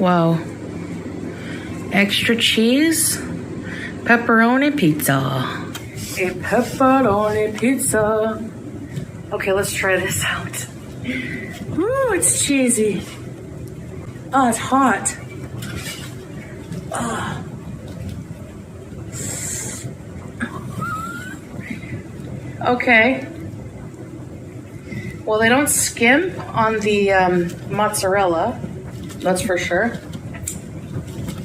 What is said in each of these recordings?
Wow. Extra cheese, pepperoni pizza. A pepperoni pizza. Okay, let's try this out. Ooh, it's cheesy. Oh, it's hot. Oh. Okay. Well, they don't skimp on the mozzarella. That's for sure.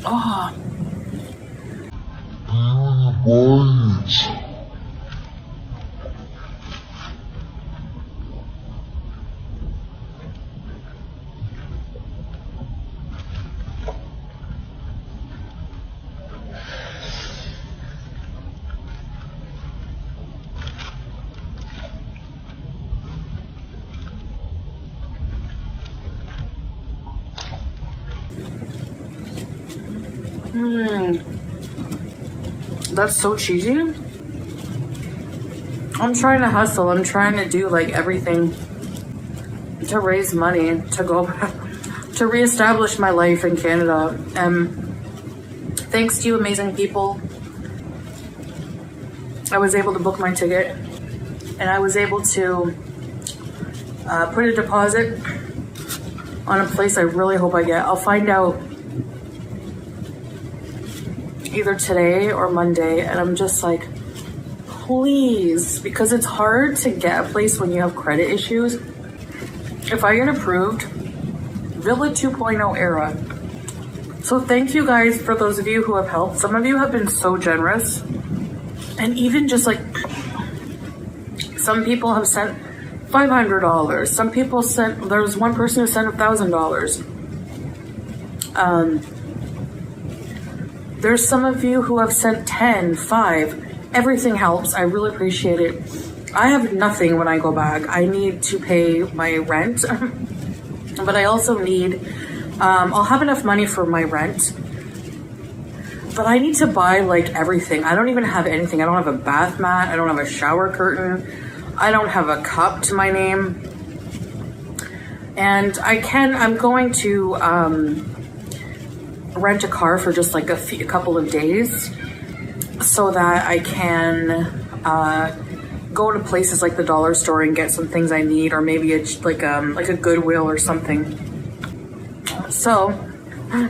Oh. That's so cheesy. I'm trying to hustle. I'm trying to do like everything to raise money to go to reestablish my life in Canada. And thanks to you amazing people, I was able to book my ticket and I was able to put a deposit on a place I really hope I get. I'll find out either today or Monday, and I'm just like, please, because it's hard to get a place when you have credit issues. If I get approved, Villa 2.0 era. So thank you guys for those of you who have helped. Some of you have been so generous, and even just like, some people have sent $500. Some people sent, there was one person who sent $1,000. There's some of you who have sent 10, 5. Everything helps. I really appreciate it. I have nothing when I go back. I need to pay my rent, but I also need, I'll have enough money for my rent, but I need to buy like everything. I don't even have anything. I don't have a bath mat. I don't have a shower curtain. I don't have a cup to my name. And I'm going to, rent a car for just like a couple of days so that I can go to places like the dollar store and get some things I need, or maybe it's like a Goodwill or something. So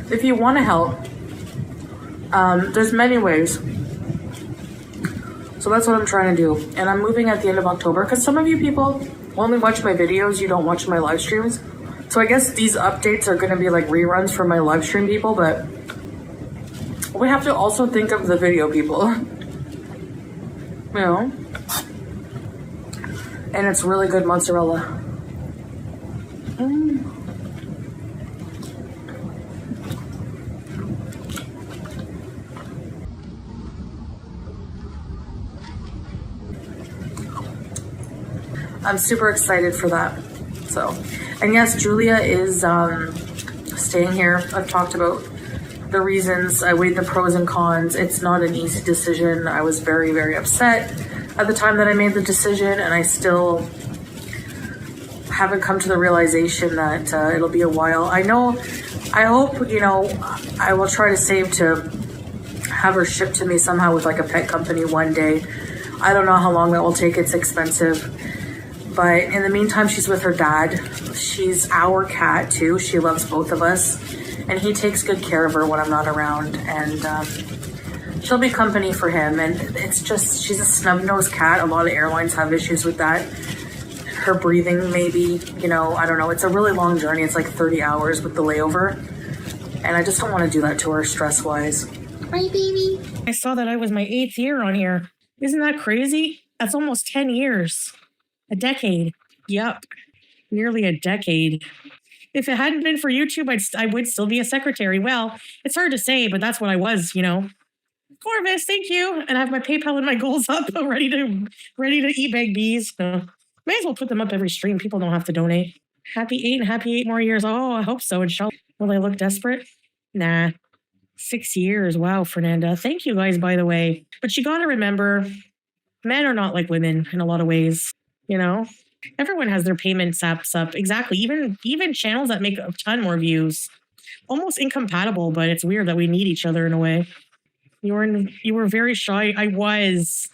if you want to help, there's many ways. So that's what I'm trying to do. And I'm moving at the end of October because some of you people only watch my videos, you don't watch my live streams. So I guess these updates are going to be like reruns for my live stream people, but we have to also think of the video people, you know? And it's really good mozzarella. I'm super excited for that. So, and yes, Julia is staying here. I've talked about the reasons. I weighed the pros and cons. It's not an easy decision. I was very, very upset at the time that I made the decision, and I still haven't come to the realization that it'll be a while. I hope, you know, I will try to save to have her shipped to me somehow with like a pet company one day. I don't know how long that will take. It's expensive. But in the meantime, she's with her dad. She's our cat too. She loves both of us. And he takes good care of her when I'm not around. And she'll be company for him. And it's just, she's a snub-nosed cat. A lot of airlines have issues with that. Her breathing maybe, you know, I don't know. It's a really long journey. It's like 30 hours with the layover. And I just don't want to do that to her stress-wise. Hi, baby. I saw that I was my 8th year on here. Isn't that crazy? That's almost 10 years. A decade. Yep. Nearly a decade. If it hadn't been for YouTube, I would still be a secretary. Well, it's hard to say, but that's what I was, you know. Corvus, thank you. And I have my PayPal and my goals up, ready to e-bag bees. May as well put them up every stream. People don't have to donate. Happy 8 and happy 8 more years. Oh, I hope so. Inshallah. Will I look desperate? Nah. 6 years. Wow, Fernanda. Thank you guys, by the way. But you got to remember, men are not like women in a lot of ways. You know, everyone has their payment apps up. Exactly. Even channels that make a ton more views. almost incompatible, but it's weird that we need each other in a way. You were very shy. I was.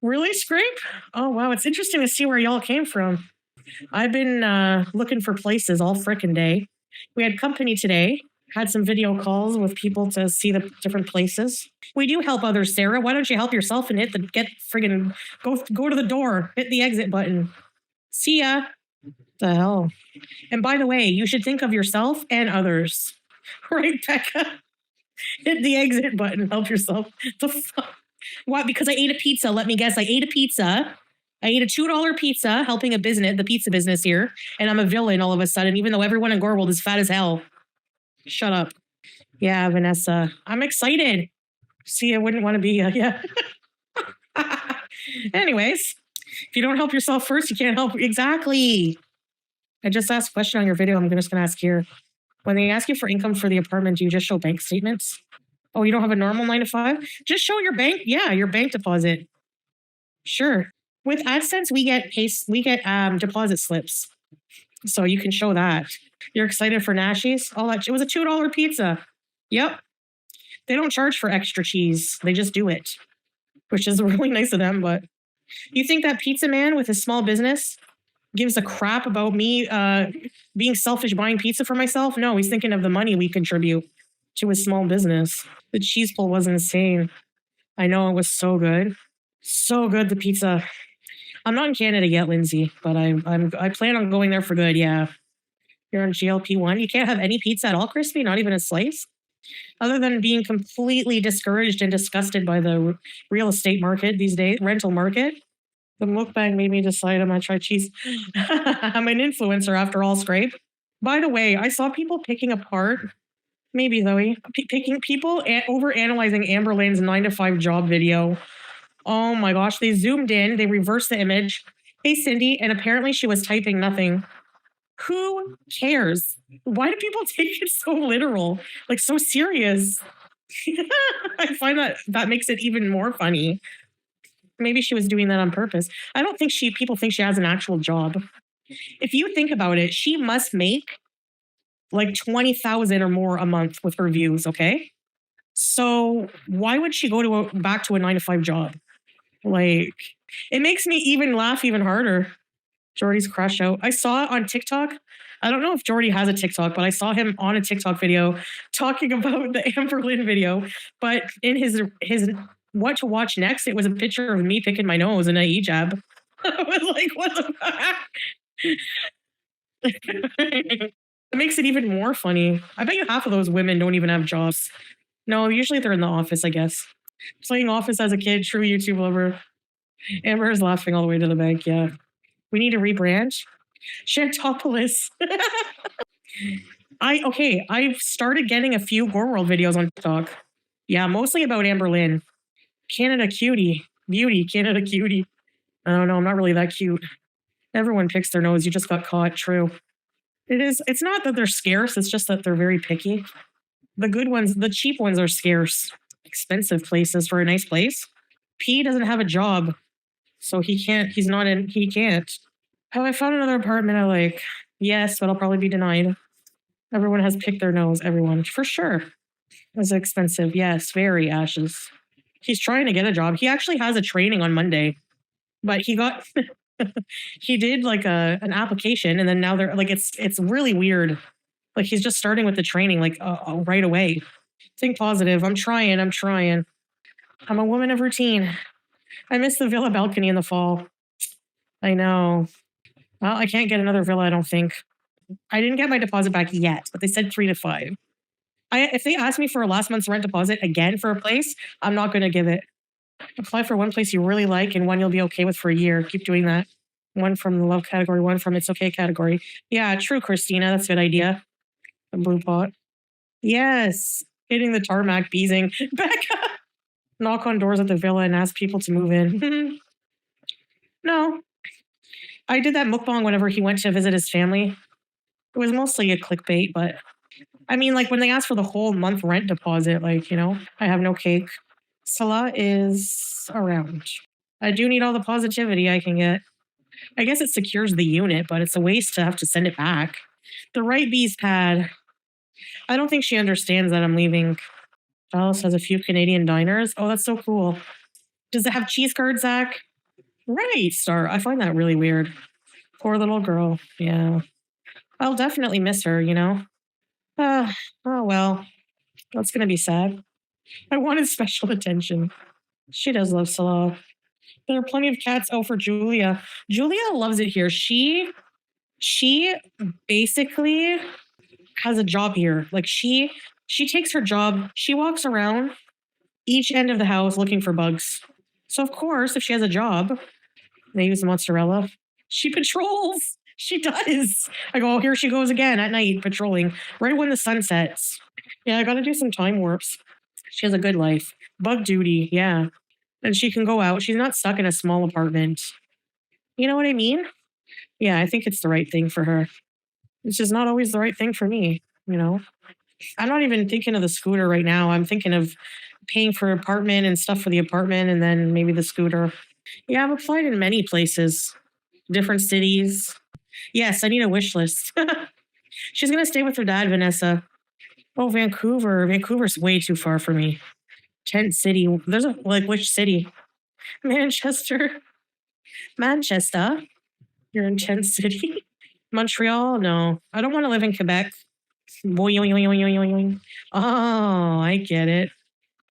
Really, Scrape? Oh, wow. It's interesting to see where y'all came from. I've been looking for places all frickin' day. We had company today. Had some video calls with people to see the different places. We do help others, Sarah. Why don't you help yourself and go to the door, hit the exit button. See ya. The hell. And by the way, you should think of yourself and others. Right, Becca? Hit the exit button. Help yourself. The fuck? What? Because I ate a pizza. Let me guess. I ate a pizza. I ate a $2 pizza, helping the pizza business here, and I'm a villain all of a sudden, even though everyone in Goreworld is fat as hell. Shut up. Yeah, Vanessa. I'm excited. See, I wouldn't want to be, yeah. Anyways, if you don't help yourself first, you can't help. Exactly. I just asked a question on your video. I'm just going to ask here. When they ask you for income for the apartment, do you just show bank statements? Oh, you don't have a normal 9 to 5? Just show your bank. Yeah, your bank deposit. Sure. With AdSense, we get deposit slips. So you can show that. You're excited for Nashies? Oh, it was a $2 pizza. Yep. They don't charge for extra cheese. They just do it, which is really nice of them. But you think that pizza man with his small business gives a crap about me being selfish buying pizza for myself? No, he's thinking of the money we contribute to his small business. The cheese pull was insane. I know, it was so good. So good, the pizza. I'm not in Canada yet, Lindsay, but I plan on going there for good, yeah. You're on GLP-1. You can't have any pizza at all, Crispy? Not even a slice? Other than being completely discouraged and disgusted by the real estate market these days, rental market. The mukbang made me decide I'm going to try cheese. I'm an influencer after all, Scrape. By the way, I saw people picking apart, maybe Zoe, picking people over analyzing Amber Lane's 9 to 5 job video. Oh my gosh, they zoomed in, they reversed the image. Hey, Cindy, and apparently she was typing nothing. Who cares? Why do people take it so literal? Like, so serious? I find that makes it even more funny. Maybe she was doing that on purpose. I don't think people think she has an actual job. If you think about it, she must make like 20,000 or more a month with her views, okay? So why would she go back to a 9 to 5 job? Like, it makes me even laugh even harder. Jordy's crash out. I saw it on TikTok. I don't know if Jordy has a TikTok, but I saw him on a TikTok video talking about the Amber Lynn video. But in his what to watch next, it was a picture of me picking my nose in a hijab. I was like, what the fuck? It makes it even more funny. I bet you half of those women don't even have jobs. No, usually they're in the office, I guess. Playing Office as a kid, true YouTube lover. Amber is laughing all the way to the bank, yeah. We need to rebrand. Chantopolis. I've started getting a few Goreworld videos on TikTok. Yeah, mostly about Amber Lynn. Canada cutie. Beauty, Canada cutie. I don't know, I'm not really that cute. Everyone picks their nose, you just got caught, true. It's not that they're scarce, it's just that they're very picky. The good ones, the cheap ones are scarce. Expensive places for a nice place. P doesn't have a job, so he can't. Have I found another apartment I like? Yes, but I'll probably be denied. Everyone has picked their nose, everyone. For sure. It's expensive. Yes, very, Ashes. He's trying to get a job. He actually has a training on Monday, but he got... he did like an application, and then now they're like, it's really weird. Like, he's just starting with the training, like right away. Think positive. I'm trying. I'm a woman of routine. I miss the villa balcony in the fall. I know. Well, I can't get another villa, I don't think. I didn't get my deposit back yet, but they said 3 to 5. If they ask me for a last month's rent deposit again for a place, I'm not going to give it. Apply for one place you really like and one you'll be okay with for a year. Keep doing that. One from the love category, one from it's okay category. Yeah, true, Christina. That's a good idea. The blue pot. Yes. Hitting the tarmac, beezing. Becca! Knock on doors at the villa and ask people to move in. No. I did that mukbang whenever he went to visit his family. It was mostly a clickbait, but I mean, like when they asked for the whole month rent deposit, like, you know, I have no cake. Salah is around. I do need all the positivity I can get. I guess it secures the unit, but it's a waste to have to send it back. The right bees pad. I don't think she understands that I'm leaving. Dallas has a few Canadian diners. Oh, that's so cool. Does it have cheese curds, Zach? Right, Star. I find that really weird. Poor little girl. Yeah. I'll definitely miss her, you know? Oh, well. That's going to be sad. I wanted special attention. She does love Salah. There are plenty of cats. Oh, for Julia. Julia loves it here. She basically has a job here. Like she takes her job. She walks around each end of the house looking for bugs. So of course, if she has a job, they use the mozzarella. She patrols. She does. I go, oh, here she goes again at night patrolling right when the sun sets. Yeah, I got to do some time warps. She has a good life. Bug duty, yeah. And she can go out. She's not stuck in a small apartment. You know what I mean? Yeah, I think it's the right thing for her. It's just not always the right thing for me, you know? I'm not even thinking of the scooter right now. I'm thinking of paying for an apartment and stuff for the apartment and then maybe the scooter. Yeah, I've applied in many places, different cities. Yes, I need a wish list. She's going to stay with her dad, Vanessa. Oh, Vancouver. Vancouver's way too far for me. Tent City. There's a, like, which city? Manchester. Manchester. You're in Tent City. Montreal? No. I don't want to live in Quebec. Boing, boing, boing, boing, boing, boing. Oh, I get it.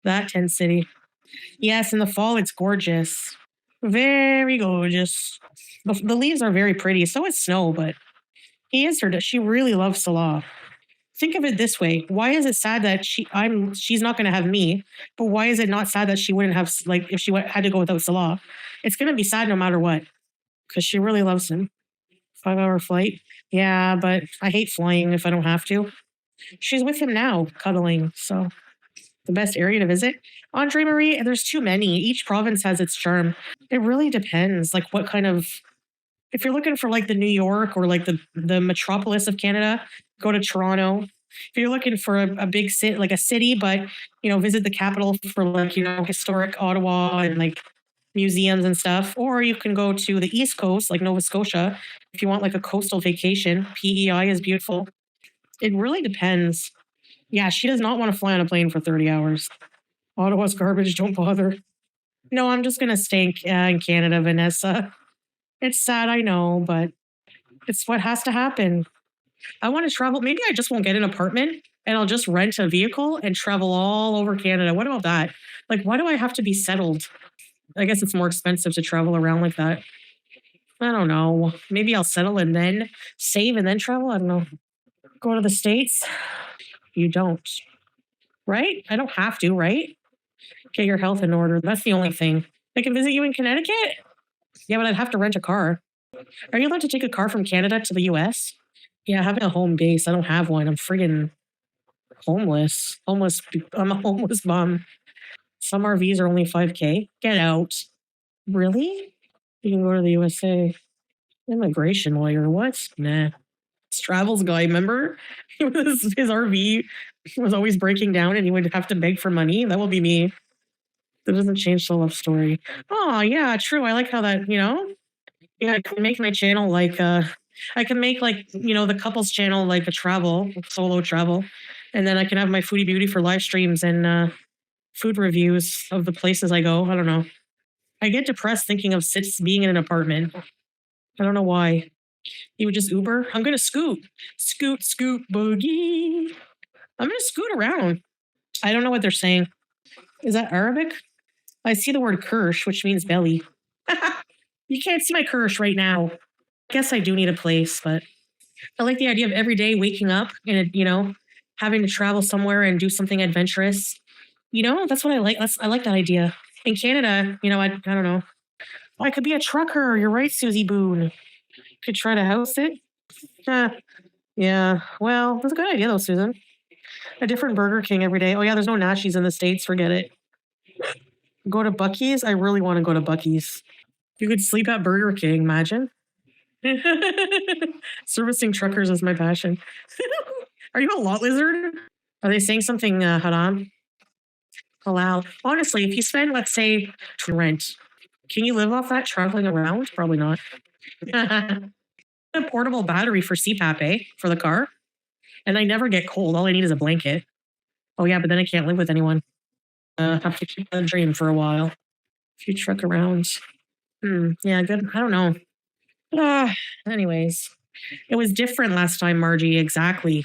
That Tent City. Yes, in the fall, it's gorgeous. Very gorgeous. The leaves are very pretty. So is snow, but she really loves Salah. Think of it this way. Why is it sad that she's not going to have me, but why is it not sad that she wouldn't have, like, if she had to go without Salah? It's going to be sad no matter what, because she really loves him. 5-hour flight. Yeah, but I hate flying if I don't have to. She's with him now, cuddling. So the best area to visit? Andre Marie, there's too many. Each province has its charm. It really depends, like what kind of, if you're looking for like the New York or like the metropolis of Canada, go to Toronto. If you're looking for a big city, like a city, but, you know, visit the capital for like, you know, historic Ottawa and like museums and stuff. Or you can go to the East Coast, like Nova Scotia, if you want like a coastal vacation. PEI is beautiful. It really depends. Yeah, she does not want to fly on a plane for 30 hours. Ottawa's garbage, don't bother. No, I'm just going to stay in Canada, Vanessa. It's sad, I know, but it's what has to happen. I want to travel. Maybe I just won't get an apartment and I'll just rent a vehicle and travel all over Canada. What about that? Like, why do I have to be settled? I guess it's more expensive to travel around like that. I don't know. Maybe I'll settle and then save and then travel. I don't know. Go to the States? You don't. Right? I don't have to, right? Get your health in order. That's the only thing. I can visit you in Connecticut? Yeah, but I'd have to rent a car. Are you allowed to take a car from Canada to the US? Yeah, having a home base. I don't have one. I'm friggin' homeless. I'm a homeless bum. Some RVs are only 5K. Get out. Really? You can go to the USA. Immigration lawyer. What? Nah. This travels guy, remember? His RV was always breaking down and he would have to beg for money. That will be me. That doesn't change the love story. Oh, yeah, true. I like how that, you know? Yeah, I can make my channel like, I can make like, you know, the couples channel like a travel, solo travel. And then I can have my Foodie Beauty for live streams and food reviews of the places I go. I don't know. I get depressed thinking of being in an apartment. I don't know why. You would just Uber? I'm going to scoot. Scoot, scoot, boogie. I'm going to scoot around. I don't know what they're saying. Is that Arabic? I see the word Kirsch, which means belly. You can't see my Kirsch right now. I guess I do need a place, but I like the idea of every day waking up and, you know, having to travel somewhere and do something adventurous. You know, that's what I like. I like that idea. In Canada, you know, I don't know. I could be a trucker. You're right, Susie Boone. Could try to house it. Yeah. Well, that's a good idea though, Susan. A different Burger King every day. Oh yeah, there's no Nashies in the States. Forget it. Go to Buc-ee's. I really want to go to Buc-ee's. You could sleep at Burger King. Imagine. Servicing truckers is my passion. Are you a lot lizard? Are they saying something haram? Halal. Honestly, if you spend, let's say, rent, can you live off that traveling around? Probably not. A portable battery for CPAP, for the car. And I never get cold. All I need is a blanket. Oh yeah, but then I can't live with anyone. Have to keep the dream for a while. If you truck around. Yeah, good. I don't know. Anyways, it was different last time, Margie. Exactly.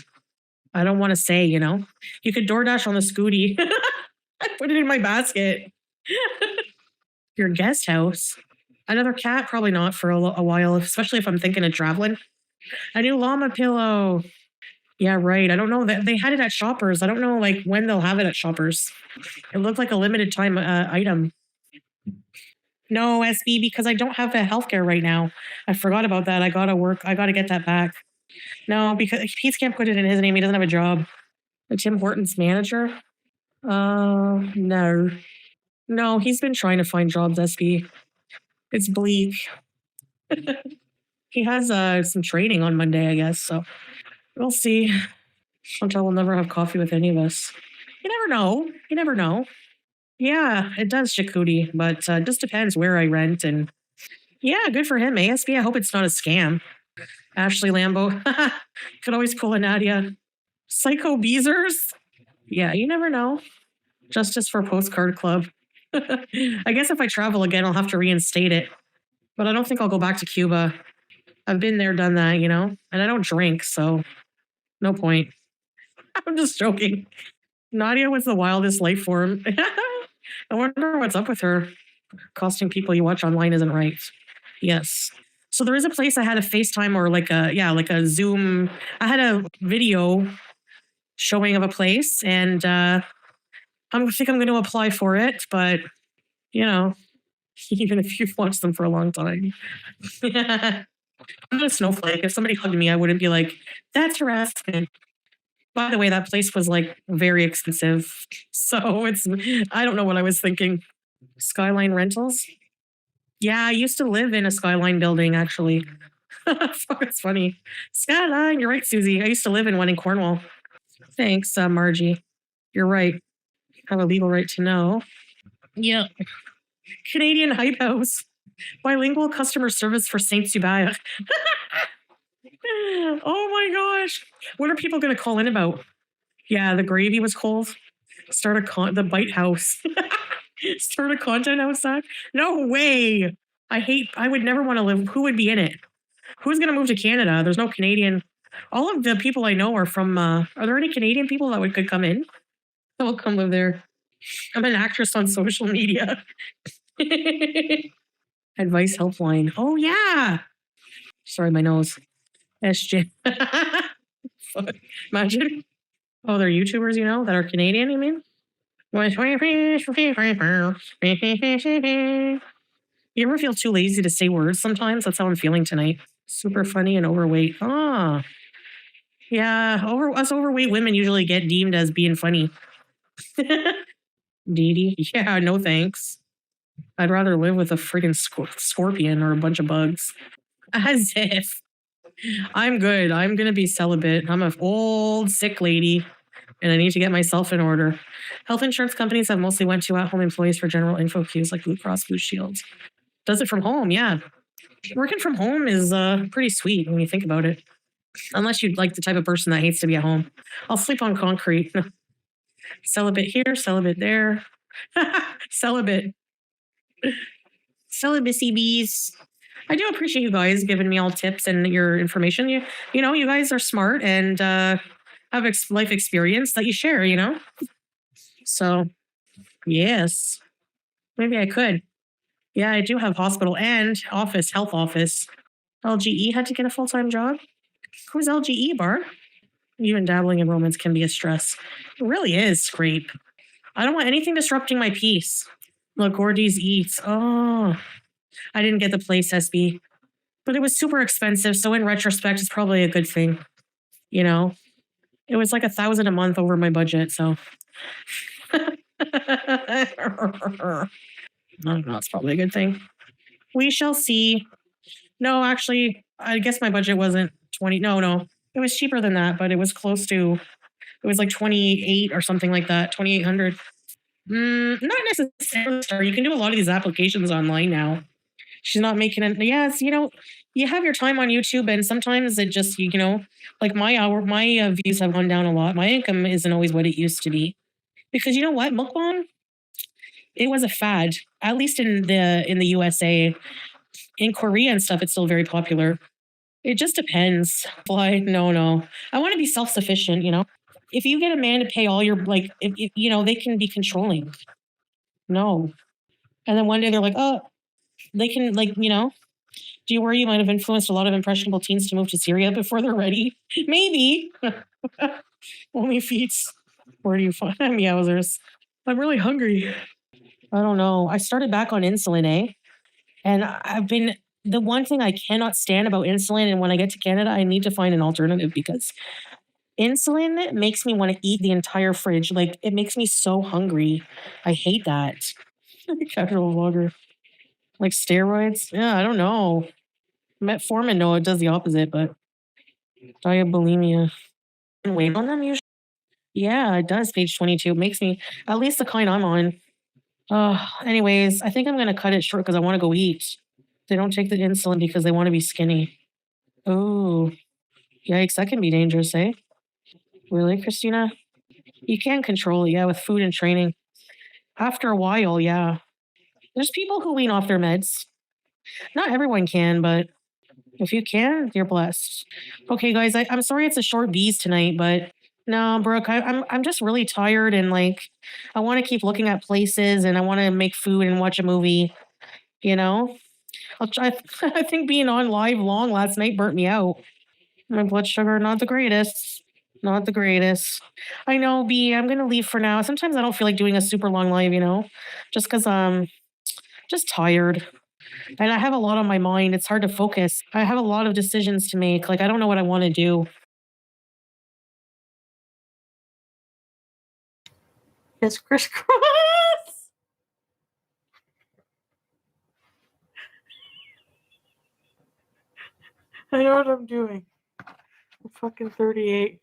I don't want to say, you know. You could DoorDash on the Scooty. I put it in my basket. Your guest house. Another cat? Probably not for a while, especially if I'm thinking of traveling. A new llama pillow. Yeah, right. I don't know that they had it at Shoppers. I don't know like when they'll have it at Shoppers. It looked like a limited time item. No, SB, because I don't have the healthcare right now. I forgot about that. I gotta work. I gotta get that back. No, because Pete can't put it in his name. He doesn't have a job. The Tim Hortons manager? No. No, he's been trying to find jobs, SB. It's bleak. He has some training on Monday, I guess. So we'll see. Chantal will never have coffee with any of us. You never know. You never know. Yeah, it does, Jakudi, but just depends where I rent. And yeah, good for him, ASB. I hope it's not a scam. Ashley Lambo. Could always pull a Nadia. Psycho Beezers. Yeah, you never know. Justice for Postcard Club. I guess if I travel again, I'll have to reinstate it. But I don't think I'll go back to Cuba. I've been there, done that, you know? And I don't drink, so no point. I'm just joking. Nadia was the wildest life form. I wonder what's up with her. Costing people you watch online isn't right. Yes. So there is a place I had a FaceTime or like a Zoom. I had a video showing of a place, and I think I'm going to apply for it. But you know, even if you've watched them for a long time, I'm a snowflake. If somebody hugged me, I wouldn't be like, "That's harassment." By the way, that place was like very expensive, so I don't know what I was thinking. Skyline Rentals. Yeah, I used to live in a Skyline building, actually. It's funny. Skyline, you're right, Susie. I used to live in one in Cornwall. Thanks, Margie. You're right. Have a legal right to know. Yeah. Canadian Hype House. Bilingual customer service for Saint Hubert. Oh my gosh. What are people going to call in about? Yeah, the gravy was cold. Start the Bite House. Start a content outside? No way. I would never want to live. Who would be in it? Who's going to move to Canada? There's no Canadian. All of the people I know are from, are there any Canadian people that could come in? That will come live there. I'm an actress on social media. Advice helpline. Oh, yeah. Sorry, my nose. SJ. Imagine. Oh, they're YouTubers, you know, that are Canadian, you mean? You ever feel too lazy to say words sometimes? That's how I'm feeling tonight. Super funny and overweight. Ah. Yeah, us overweight women usually get deemed as being funny. Dee. Yeah, no thanks. I'd rather live with a friggin' scorpion or a bunch of bugs. As if. I'm good. I'm going to be celibate. I'm an old, sick lady, and I need to get myself in order. Health insurance companies have mostly went to at-home employees for general info cues like Blue Cross Blue Shield. Does it from home, yeah. Working from home is pretty sweet when you think about it. Unless you're like the type of person that hates to be at home. I'll sleep on concrete. Celibate here, celibate there. Celibate. Celibacy bees. I do appreciate you guys giving me all tips and your information. You know, you guys are smart and have life experience that you share, you know? So, yes. Maybe I could. Yeah, I do have hospital and health office. LGE had to get a full-time job? Who's LGE, Bart? Even dabbling in romance can be a stress. It really is, Scrape. I don't want anything disrupting my peace. Look, Gordy's Eats. Oh, I didn't get the place, SB. But it was super expensive, so in retrospect, it's probably a good thing. You know? It was like $1,000 a month over my budget, so. I don't know, it's probably a good thing. We shall see. No, actually, I guess my budget wasn't 20. No. It was cheaper than that, but it was close to, it was like 28 or something like that, 2,800. Not necessarily. You can do a lot of these applications online now. She's not making it. Yes, you know, you have your time on YouTube, and sometimes it just, you know, like my views have gone down a lot. My income isn't always what it used to be because you know what, mukbang, it was a fad. At least in the USA, in Korea and stuff, it's still very popular. It just depends. Why? No. I want to be self sufficient. You know, if you get a man to pay all your like, if you know, they can be controlling. No, and then one day they're like, oh, they can like, you know. Do you worry you might have influenced a lot of impressionable teens to move to Syria before they're ready? Maybe. Only feats. Where do you find meowsers? I'm really hungry. I don't know. I started back on insulin, eh? And I've been the one thing I cannot stand about insulin, and when I get to Canada, I need to find an alternative because insulin makes me want to eat the entire fridge. Like it makes me so hungry. I hate that. Casual vlogger. Like steroids? Yeah, I don't know. Metformin, no, it does the opposite, but diabulimia. Wait on them usually? Yeah, it does. Page 22. It makes me, at least the kind I'm on. Anyways, I think I'm going to cut it short because I want to go eat. They don't take the insulin because they want to be skinny. Oh, yikes. That can be dangerous, eh? Really, Christina? You can control it, yeah, with food and training. After a while, yeah. There's people who wean off their meds. Not everyone can, but if you can, you're blessed. Okay, guys, I'm sorry it's a short bees tonight, but no, Brooke, I'm just really tired and like I want to keep looking at places and I want to make food and watch a movie. You know, I'll try. I think being on live long last night burnt me out. My blood sugar not the greatest. Not the greatest. I know, B. I'm gonna leave for now. Sometimes I don't feel like doing a super long live. You know, just because I'm just tired. And I have a lot on my mind. It's hard to focus. I have a lot of decisions to make. Like, I don't know what I want to do. It's crisscross. I know what I'm doing. I'm fucking 38.